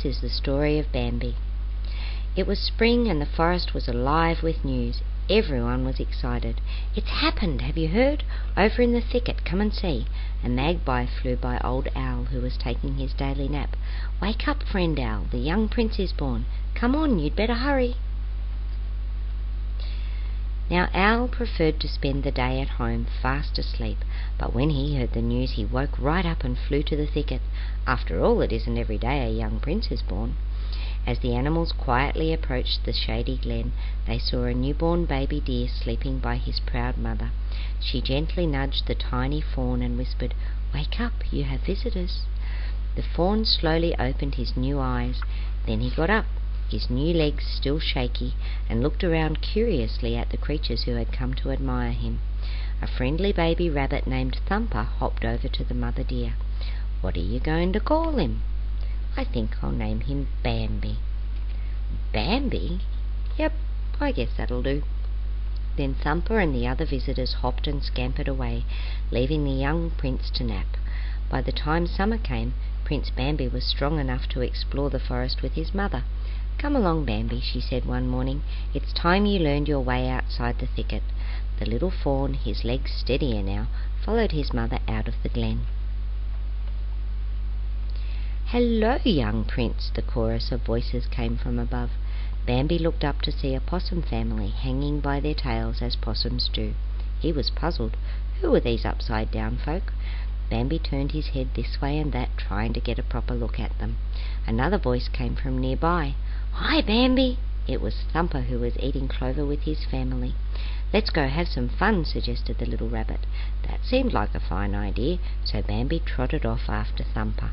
This is the story of Bambi. It was spring and the forest was alive with news. Everyone was excited. "It's happened, have you heard? Over in the thicket, come and see." A magpie flew by Old Owl, who was taking his daily nap. "Wake up, friend Owl, the young prince is born. Come on, you'd better hurry." Now Owl preferred to spend the day at home fast asleep, but when he heard the news he woke right up and flew to the thicket. After all, it isn't every day a young prince is born. As the animals quietly approached the shady glen, they saw a newborn baby deer sleeping by his proud mother. She gently nudged the tiny fawn and whispered, "Wake up, you have visitors." The fawn slowly opened his new eyes. Then he got up, his new legs still shaky, and looked around curiously at the creatures who had come to admire him. A friendly baby rabbit named Thumper hopped over to the mother deer. "What are you going to call him?" "I think I'll name him Bambi." "Bambi? Yep, I guess that'll do." Then Thumper and the other visitors hopped and scampered away, leaving the young prince to nap. By the time summer came, Prince Bambi was strong enough to explore the forest with his mother. "Come along, Bambi," she said one morning. "It's time you learned your way outside the thicket." The little fawn, his legs steadier now, followed his mother out of the glen. "Hello, young prince," the chorus of voices came from above. Bambi looked up to see a possum family hanging by their tails as possums do. He was puzzled. Who were these upside-down folk? Bambi turned his head this way and that, trying to get a proper look at them. Another voice came from nearby. "Hi, Bambi!" It was Thumper, who was eating clover with his family. "Let's go have some fun," suggested the little rabbit. That seemed like a fine idea, so Bambi trotted off after Thumper.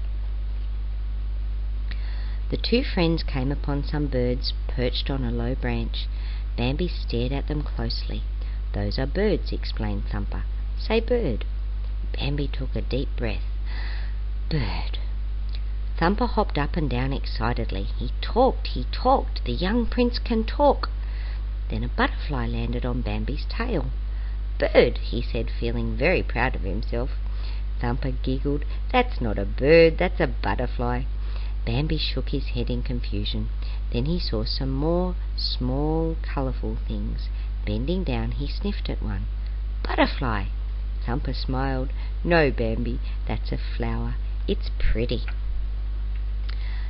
The two friends came upon some birds perched on a low branch. Bambi stared at them closely. "Those are birds," explained Thumper. "Say bird." Bambi took a deep breath. "Bird." Thumper hopped up and down excitedly. He talked! The young prince can talk! Then a butterfly landed on Bambi's tail. "Bird," he said, feeling very proud of himself. Thumper giggled. "That's not a bird, that's a butterfly." Bambi shook his head in confusion. Then he saw some more small, colourful things. Bending down, he sniffed at one. "Butterfly!" Thumper smiled. "No, Bambi, that's a flower. It's pretty."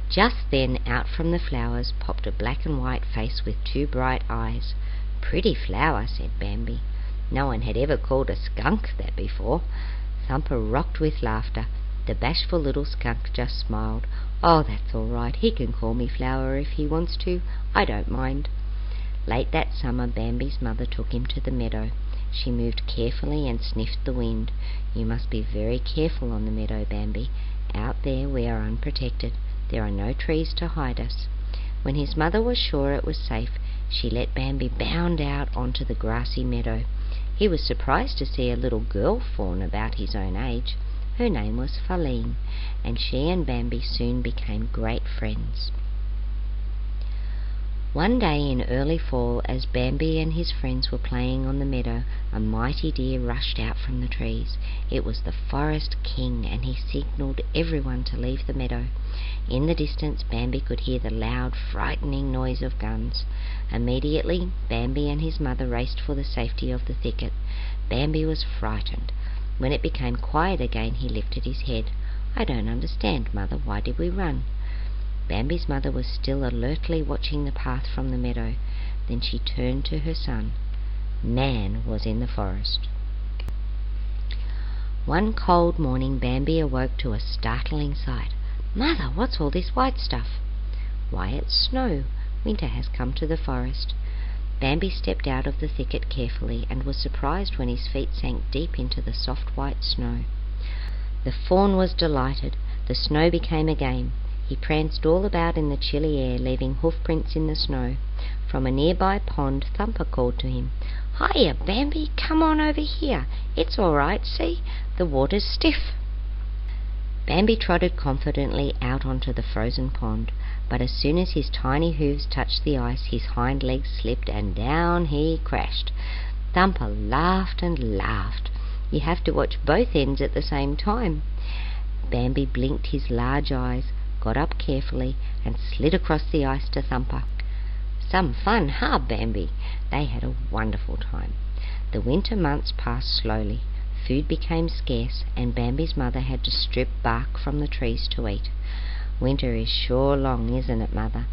Just then, out from the flowers popped a black and white face with two bright eyes. "Pretty flower," said Bambi. No one had ever called a skunk that before. Thumper rocked with laughter. The bashful little skunk just smiled. "Oh, that's all right. He can call me Flower if he wants to. I don't mind." Late that summer, Bambi's mother took him to the meadow. She moved carefully and sniffed the wind. "You must be very careful on the meadow, Bambi. Out there we are unprotected. There are no trees to hide us." When his mother was sure it was safe, she let Bambi bound out onto the grassy meadow. He was surprised to see a little girl fawn about his own age. Her name was Faline, and she and Bambi soon became great friends. One day in early fall, as Bambi and his friends were playing on the meadow, a mighty deer rushed out from the trees. It was the forest king, and he signalled everyone to leave the meadow. In the distance, Bambi could hear the loud, frightening noise of guns. Immediately, Bambi and his mother raced for the safety of the thicket. Bambi was frightened. When it became quiet again, he lifted his head. "I don't understand, Mother. Why did we run?" Bambi's mother was still alertly watching the path from the meadow. Then she turned to her son. Man was in the forest. One cold morning, Bambi awoke to a startling sight. "Mother, what's all this white stuff?" "Why, it's snow. Winter has come to the forest." Bambi stepped out of the thicket carefully, and was surprised when his feet sank deep into the soft white snow. The fawn was delighted. The snow became a game. He pranced all about in the chilly air, leaving hoofprints in the snow. From a nearby pond, Thumper called to him. "Hiya, Bambi, come on over here. It's all right, see? The water's stiff." Bambi trotted confidently out onto the frozen pond, but as soon as his tiny hooves touched the ice, his hind legs slipped and down he crashed. Thumper laughed and laughed. You have to watch both ends at the same time. Bambi blinked his large eyes. got up carefully, and slid across the ice to Thumper. "Some fun, huh, Bambi?" They had a wonderful time. The winter months passed slowly. Food became scarce, and Bambi's mother had to strip bark from the trees to eat. "Winter is sure long, isn't it, Mother?"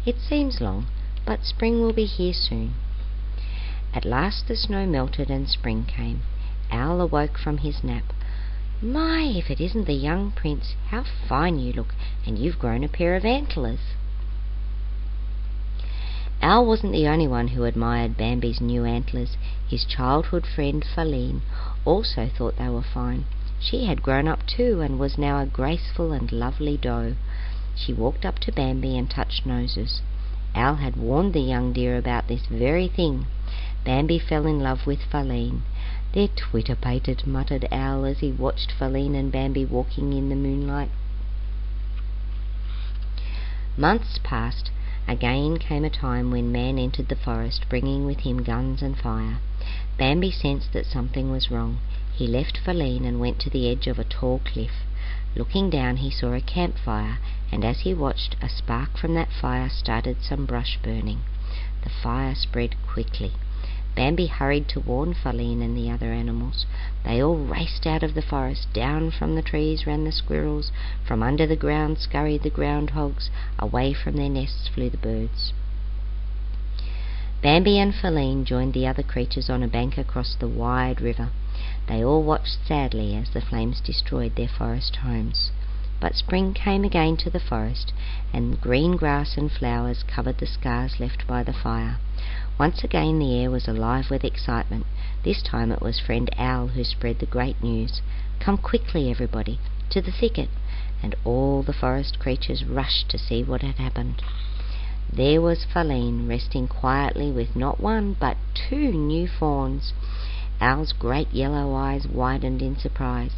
"It seems long, but spring will be here soon." At last the snow melted and spring came. Owl awoke from his nap. "My, if it isn't the young prince! How fine you look, and you've grown a pair of antlers." Owl wasn't the only one who admired Bambi's new antlers. His childhood friend Feline also thought they were fine. She had grown up too, and was now a graceful and lovely doe. She walked up to Bambi and touched noses. Owl had warned the young deer about this very thing. Bambi fell in love with Feline. "They're twitter-pated," muttered Owl as he watched Feline and Bambi walking in the moonlight. Months passed. Again came a time when man entered the forest, bringing with him guns and fire. Bambi sensed that something was wrong. He left Feline and went to the edge of a tall cliff. Looking down, he saw a campfire, and as he watched, a spark from that fire started some brush burning. The fire spread quickly. Bambi hurried to warn Feline and the other animals. They all raced out of the forest. Down from the trees ran the squirrels. From under the ground scurried the groundhogs. Away from their nests flew the birds. Bambi and Feline joined the other creatures on a bank across the wide river. They all watched sadly as the flames destroyed their forest homes. But spring came again to the forest, and green grass and flowers covered the scars left by the fire. Once again the air was alive with excitement. This time it was friend Owl who spread the great news. "Come quickly, everybody, to the thicket," and all the forest creatures rushed to see what had happened. There was Feline resting quietly with not one but 2 new fawns. Owl's great yellow eyes widened in surprise.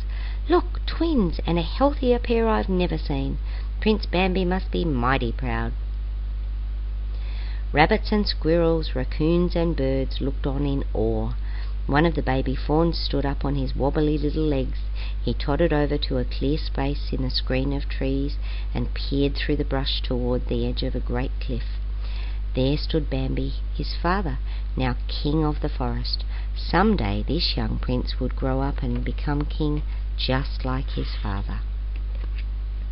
"Look, twins, and a healthier pair I've never seen. Prince Bambi must be mighty proud." Rabbits and squirrels, raccoons and birds looked on in awe. One of the baby fawns stood up on his wobbly little legs. He tottered over to a clear space in the screen of trees and peered through the brush toward the edge of a great cliff. There stood Bambi, his father, now king of the forest. Some day this young prince would grow up and become king just like his father.